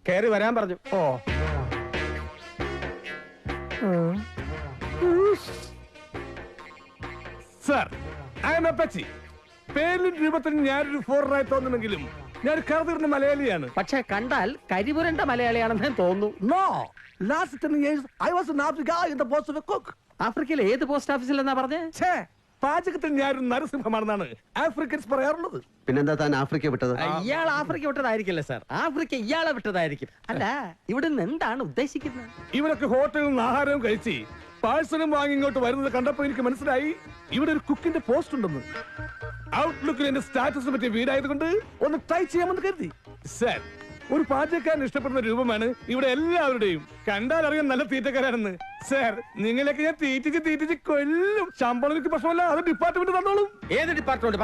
കയറി വരാൻ പറഞ്ഞു. ഓ സർ, ഐ എം അപ്പച്ചി. പേരിലും രൂപത്തിലും ഞാനൊരു ഫോറിനായി തോന്നുമെങ്കിലും ഞാൻ കറുതീർന്ന മലയാളിയാണ്. പക്ഷെ കണ്ടാൽ കരിപുരണ്ട മലയാളിയാണെന്ന് തോന്നുന്നു. No, last 10 years I was in Africa in the post of a cook. ആഫ്രിക്കയിലെ ഏത് പോസ്റ്റ് ഓഫീസിൽ എന്നാ പറഞ്ഞേ? പാചകത്തിൽ ഞാനൊരു നരസിംഹമാണെന്നാണ് ആഫ്രിക്കൻസ് പറയാറുള്ളത്. പിന്നെന്താ താൻ ആഫ്രിക്ക വിട്ടത്? ഇയാൾ ആഫ്രിക്ക വിട്ടതായിരിക്കില്ലേ സാർ? ആഫ്രിക്ക ഇയാളെ വിട്ടതായിരിക്കും. അല്ല, ഇവിടെ നിന്ന് എന്താണ് ഉദ്ദേശിക്കുന്നത്? ഇവരൊക്കെ ഹോട്ടലിൽ നിന്ന് ആഹാരവും കഴിച്ച് പാഴ്സലും വാങ്ങി ഇങ്ങോട്ട് വരുന്നത് കണ്ടപ്പോ എനിക്ക് മനസ്സിലായി ഇവിടെ ഒരു കുക്കിന്റെ പോസ്റ്റ് ഉണ്ടെന്ന്. ഔട്ട്ലുക്കിൽ എന്റെ സ്റ്റാറ്റസിനെ പറ്റിയ വീടായതുകൊണ്ട് ഒന്ന് ട്രൈ ചെയ്യാമെന്ന് കരുതി. സർ, ഒരു പാചകക്കാരൻ ഇഷ്ടപ്പെടുന്ന രൂപമാണ് ഇവിടെ എല്ലാവരുടെയും. കണ്ടാൽ അറിയാൻ നല്ല തീറ്റക്കാരാണെന്ന്. സർ, നിങ്ങളൊക്കെ ഞാൻ തീറ്റിച്ച് കൊല്ലും. ശമ്പളം എനിക്ക് പ്രശ്നമല്ല, അത് ഡിപ്പാർട്ട്മെന്റ് തന്നോളും. ഏത് ഡിപ്പാർട്ട്മെന്റ്?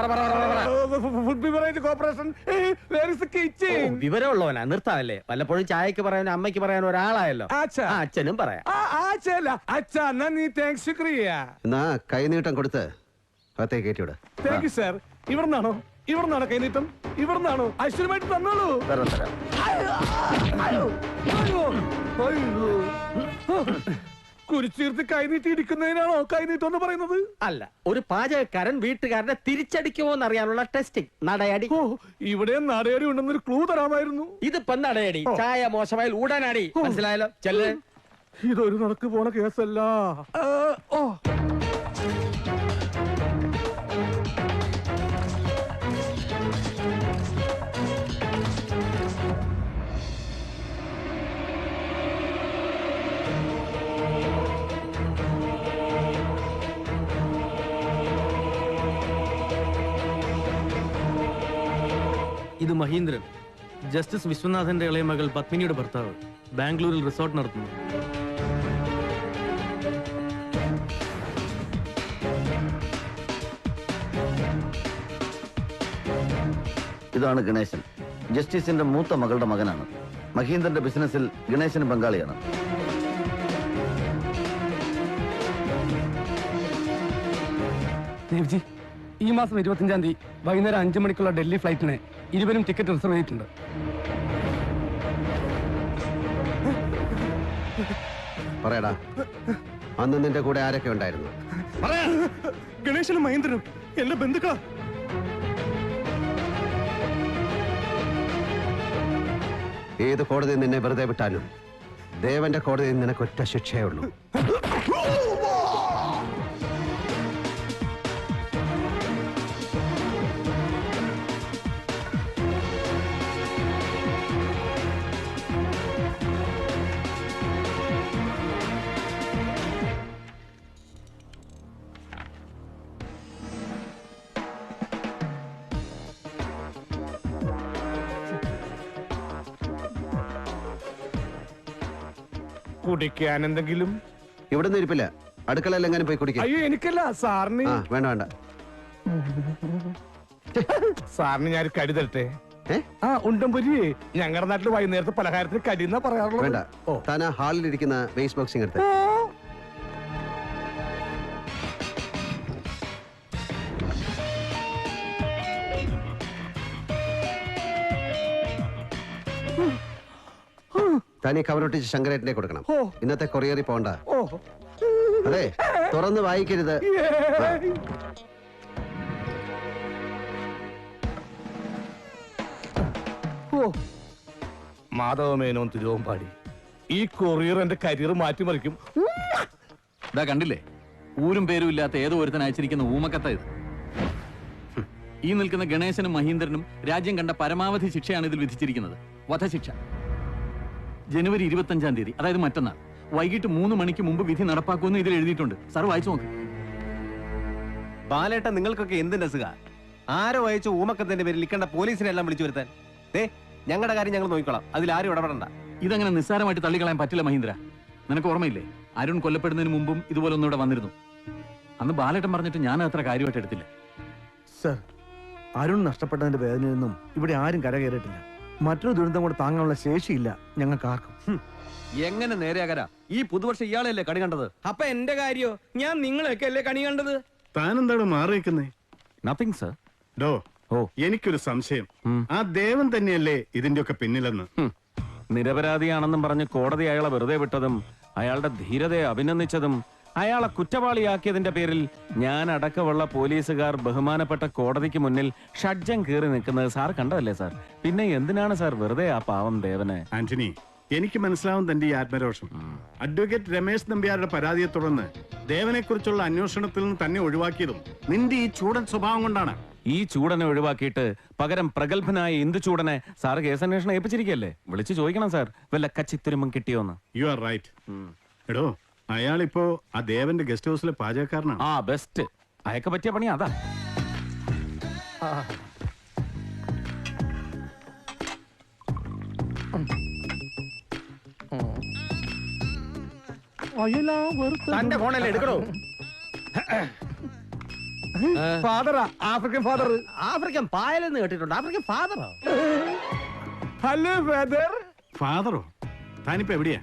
Food beverage corporation. വിവരമുള്ളവനാ, നിർത്താമല്ലേ? വല്ലപ്പോഴും ചായക്ക് പറയാനും അമ്മയ്ക്ക് പറയാനും ഒരാളായല്ലോ. അച്ഛനും പറയാം. അച്ഛാ, നന്ദി, താങ്ക്സ്, ശുക്രിയ. എന്നാ കൈനീട്ടം കൊടുത്ത് അകത്തേക്ക് കയറ്റിവിട്. Thank you sir. ഇവിടുന്നാണോ കൈനീട്ടം? ഇവിടുന്നാണോ? ഐശ്വര്യമായിട്ട് തന്നോളൂ. കുരിച്ചീർത്ത് കൈനീട്ടി ഇടിക്കുന്നതിനാണോ കൈനീട്ടം എന്ന് പറയുന്നത്? അല്ല, ഒരു പാചകക്കാരൻ വീട്ടുകാരനെ തിരിച്ചടിക്കുമോ എന്നറിയാനുള്ള ടെസ്റ്റിംഗ്. നടയടി. ഇവിടെ നടയടി ഉണ്ടെന്നൊരു ക്ലൂ തരാമായിരുന്നു. ഇതിപ്പോ നടയടി. ചായ മോശമായാൽ ഉടനടി. മനസ്സിലായല്ലോ? ചെല്ല്. ഇതൊരു നടക്ക് പോണ കേസല്ല. ഇത് മഹീന്ദ്രൻ, ജസ്റ്റിസ് വിശ്വനാഥന്റെ ഇളയ മകൾ പത്മിനിയുടെ ഭർത്താവ്. ബാംഗ്ലൂരിൽ റിസോർട്ട് നടത്തുന്നു. ഇതാണ് ഗണേശൻ, ജസ്റ്റിസിന്റെ മൂത്ത മകളുടെ മകനാണ്. മഹീന്ദ്രന്റെ ബിസിനസ്സിൽ ഗണേശന് പങ്കാളിയാണ്. ദേവ്ജി, ഈ മാസം 25-ാം തീയതി വൈകുന്നേരം 5 മണിക്കുള്ള ഡൽഹി ഫ്ലൈറ്റിന് 20 ടിക്കറ്റ് റിസർവ് ചെയ്തിട്ടുണ്ട്. പറയടാ, അന്ന് നിന്റെ കൂടെ ആരൊക്കെ ഉണ്ടായിരുന്നു? ഗണേശനും മഹേന്ദ്രനും എന്റെ ബന്ധുക്കളാ. ഏത് കോടതി നിന്നെ വെറുതെ വിട്ടാലും ദേവന്റെ കോടതിയിൽ നിനക്ക് ഒറ്റ ശിക്ഷയേ ഉള്ളൂ. കുടിക്കാൻ എന്തെങ്കിലും? ഇവിടെ നിന്ന് ഇരിപ്പില്ല, അടുക്കളയിൽ എങ്ങനെ പോയി കുടിക്കാം. അയ്യോ, എനിക്കല്ല സാറിന്. വേണ്ട. സാറിന് ഞാൻ കടി തരട്ടെ? ഉണ്ടും പൊരിയേ. ഞങ്ങളുടെ നാട്ടിൽ വൈകുന്നേരത്തെ പലഹാരത്തിന് കടി എന്നാ പറയാറുള്ളത്. വേണ്ട, താൻ ആ ഹാളിൽ ഇരിക്കുന്ന വേസ്റ്റ് ബോക്സിംഗ് എടുത്ത്. താനീ കവറൊട്ടിച്ച് ശങ്കരേട്ടനെ കൊടുക്കണം. ഇന്നത്തെ കൊറിയറിൽ പോണ്ട. അതെ, തുറന്ന് വായിക്കരുത്. മാധവമേനോൻ തിരുവമ്പാടി, ഈ കൊറിയർ എന്റെ കരിയർ മാറ്റിമറിക്കും. ഇതാ കണ്ടില്ലേ, ഊരും പേരും ഇല്ലാത്ത ഏതോ ഒരുത്തൻ അയച്ചിരിക്കുന്ന ഊമക്കത്ത ഇത്. ഈ നിൽക്കുന്ന ഗണേശനും മഹീന്ദ്രനും രാജ്യം കണ്ട പരമാവധി ശിക്ഷയാണ് ഇതിൽ വിധിച്ചിരിക്കുന്നത്. വധശിക്ഷ. ജനുവരി 25-ാം തീയതി, അതായത് മറ്റന്നാൾ വൈകിട്ട് 3 മണിക്ക് മുമ്പ് വിധി നടപ്പാക്കുമെന്ന് ഇതിൽ എഴുതിയിട്ടുണ്ട്. സാർ വായിച്ചു നോക്ക്. ബാലേട്ട, നിങ്ങൾക്കൊക്കെ എന്തിന്റെ അസുഖ? ആരോ അയച്ച ഊമക്കത്തിന്റെ പേരിൽ ഇക്കണ്ട പോലീസിനെ എല്ലാം വിളിച്ചു വരുത്താൻ. ഞങ്ങളുടെ കാര്യം ഞങ്ങൾ നോക്കിക്കോളാം, അതിൽ ആരും ഇടപെടണ്ട. ഇതങ്ങനെ നിസ്സാരമായിട്ട് തള്ളിക്കളയാൻ പറ്റില്ല മഹീന്ദ്ര. നിനക്ക് ഓർമ്മയില്ലേ, അരുൺ കൊല്ലപ്പെടുന്നതിന് മുമ്പും ഇതുപോലെ ഒന്നും ഇവിടെ വന്നിരുന്നു. അന്ന് ബാലേട്ടൻ പറഞ്ഞിട്ട് ഞാൻ അത്ര കാര്യമായിട്ട് എടുത്തില്ല. സർ, അരുൺ നഷ്ടപ്പെട്ടതിന്റെ വേദനയൊന്നും ഇവിടെ ആരും കരകയറിയിട്ടില്ല. മറ്റൊരു ദുരന്തം കൂടെ താങ്ങാനുള്ള ശേഷിയില്ല ഞങ്ങൾക്ക് ആർക്കും. എങ്ങനെ നേരെയാകരാ? ഈ പുതുവർഷം ഇയാളെയല്ലേ കണി കണ്ടത്? അപ്പൊ എന്റെ കാര്യോ? ഞാൻ നിങ്ങളെയൊക്കെ അല്ലേ കണി കണ്ടത്? താനെന്താണ് മാറിയിരിക്കുന്നേ? Nothing sir. എനിക്കൊരു സംശയം, ആ ദേവൻ തന്നെയല്ലേ ഇതിന്റെ ഒക്കെ പിന്നിലെന്ന്? നിരപരാധിയാണെന്നും പറഞ്ഞ് കോടതി അയാളെ വെറുതെ വിട്ടതും അയാളുടെ ധീരതയെ അഭിനന്ദിച്ചതും അയാളെ കുറ്റവാളിയാക്കിയതിന്റെ പേരിൽ ഞാൻ അടക്കമുള്ള പോലീസുകാർ ബഹുമാനപ്പെട്ട കോടതിക്ക് മുന്നിൽ ഷഡ്ജം കീറി നിൽക്കുന്നത് സാർ കണ്ടതല്ലേ സാർ? പിന്നെ എന്തിനാണ് സാർ വെറുതെ ആ പാവം ദേവനെ? ആന്റണി, എനിക്ക് മനസ്സിലാവും തന്റെ ഈ ആത്മരോഷം. അഡ്വക്കേറ്റ് രമേശ് നമ്പ്യാരുടെ പരാതിയെ തുടർന്ന് ദേവനെ കുറിച്ചുള്ള അന്വേഷണത്തിൽ നിന്ന് തന്നെ ഒഴിവാക്കിയതും നിന്റെ ഈ ചൂടൻ സ്വഭാവം കൊണ്ടാണ്. ഈ ചൂടനെ ഒഴിവാക്കിയിട്ട് പകരം പ്രഗത്ഭനായ ഇന്ദു ചൂടനെ സാർ കേസന്വേഷണം ഏൽപ്പിച്ചിരിക്കല്ലേ? വിളിച്ചു ചോദിക്കണം സാർ, വല്ല കച്ചിത്തുരുമ്പം കിട്ടിയോന്ന്. You are right. എടോ, അയാളിപ്പോ ആ ദേവന്റെ ഗസ്റ്റ് ഹൗസിലെ പാചകക്കാരനാണ്. ആ ബെസ്റ്റ്. അയക്ക പറ്റിയ പണി അതാ. തന്റെ ഫോണല്ലേ എടുക്കണോ? ഫാദറാ, ആഫ്രിക്കൻ ഫാദർ. ആഫ്രിക്കൻ പായലെന്ന് കേട്ടിട്ടുണ്ട്. ആഫ്രിക്കൻ ഫാദറോ? Hello father. ഫാദറോ? താനിപ്പോ എവിടെയാ?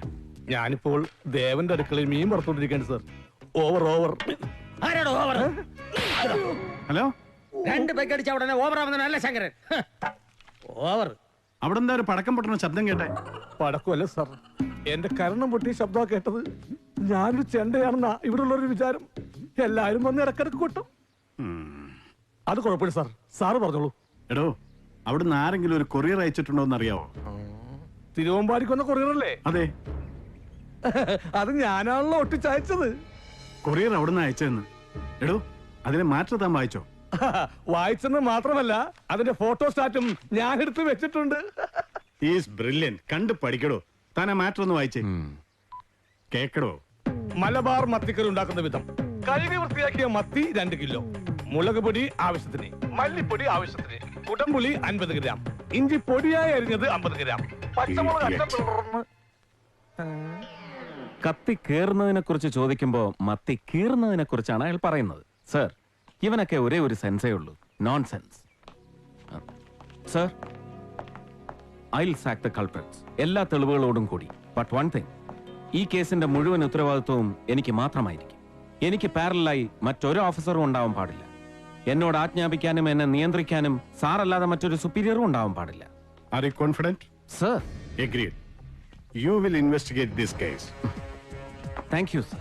ഞാനിപ്പോൾ ദേവന്റെ അടുക്കളയിൽ മീൻ പുറത്തോണ്ടിരിക്കുകയാണ് സർ. ഓവർ. ആരാടോ ഓവർ? ഹലോ, 2 പെഗ് അടിച്ച ഉടനെ ഓവർ ആവുന്നതല്ല ശങ്കരൻ. ഓവർ. അവിടെ എന്താ ഒരു പടക്കം പൊട്ടണ ശബ്ദം കേട്ടെ? പടക്കമല്ല സർ, എന്റെ കരണം പൊട്ടിയ ശബ്ദമാണ് കേട്ടത്. ഞാനൊരു ചെണ്ടയാണെന്നാ ഇവിടെ ഉള്ളൊരു വിചാരം. എല്ലാരും വന്ന് ഇടക്കിടക്ക് കൊട്ടും. അത് കുഴപ്പമില്ല സാർ, സാറ് പറഞ്ഞോളൂ. എടോ, അവിടുന്ന് ആരെങ്കിലും ഒരു കൊറിയർ അയച്ചിട്ടുണ്ടോ എന്ന് അറിയാവോ? തിരുവമ്പാടിക്കൊന്ന കൊറിയറല്ലേ? അതെ. അത് ഞാനാണല്ലോ ഒട്ടിച്ചയച്ചത്. കൊറിയർ അവിടുന്ന് അയച്ചതെന്ന്. എടോ, അതിനെ മാറ്റം താൻ വായിച്ചോ? വായിച്ചെന്ന് മാത്രമല്ല, അതിന്റെ ഫോട്ടോ സ്റ്റാറ്റും ഞാൻ എടുത്ത് വെച്ചിട്ടുണ്ട്. Is brilliant. കണ്ട് പഠിക്കടോ. താൻ ആ മാറ്റർ ഒന്ന് വായിച്ചേ. കേക്കടോ. മലബാർ മത്തിക്കറി ഉണ്ടാക്കുന്ന വിധം: കഴുകി വൃത്തിയാക്കിയ മത്തി 2 കിലോ, മുളക് പൊടി ആവശ്യത്തിന്, മല്ലിപ്പൊടി ആവശ്യത്തിന്, കുടംപുളി 50 ഗ്രാം, ഇഞ്ചി പൊടിയായി അരിഞ്ഞത് 50 ഗ്രാം, പച്ചമുളക് അറ്റം പിളർന്ന്. കത്തി കീറുന്നതിനെ കുറിച്ച് ചോദിക്കുമ്പോ മത്തി കീറുന്നതിനെ കുറിച്ചാണ് അയാൾ പറയുന്നത്. സർ, ഇവനൊക്കെ ഒരേ ഒരു സെൻസേ ഉള്ളൂ, nonsense. Sir, I will sack the culprits, എല്ലാ തെളിവുകളോടും കൂടി. ബട്ട് വൺ തിങ്, ഈ കേസിന്റെ മുഴുവൻ ഉത്തരവാദിത്വവും എനിക്ക് മാത്രമായിരിക്കും. എനിക്ക് പാരലായി മറ്റൊരു ഓഫീസറും ഉണ്ടാവാൻ പാടില്ല. എന്നോട് ആജ്ഞാപിക്കാനും എന്നെ നിയന്ത്രിക്കാനും സാറല്ലാതെ മറ്റൊരു സുപ്പീരിയറും ഉണ്ടാവാൻ പാടില്ല. Are you confident? Sir, Agreed. You will investigate this case. Thank you, sir.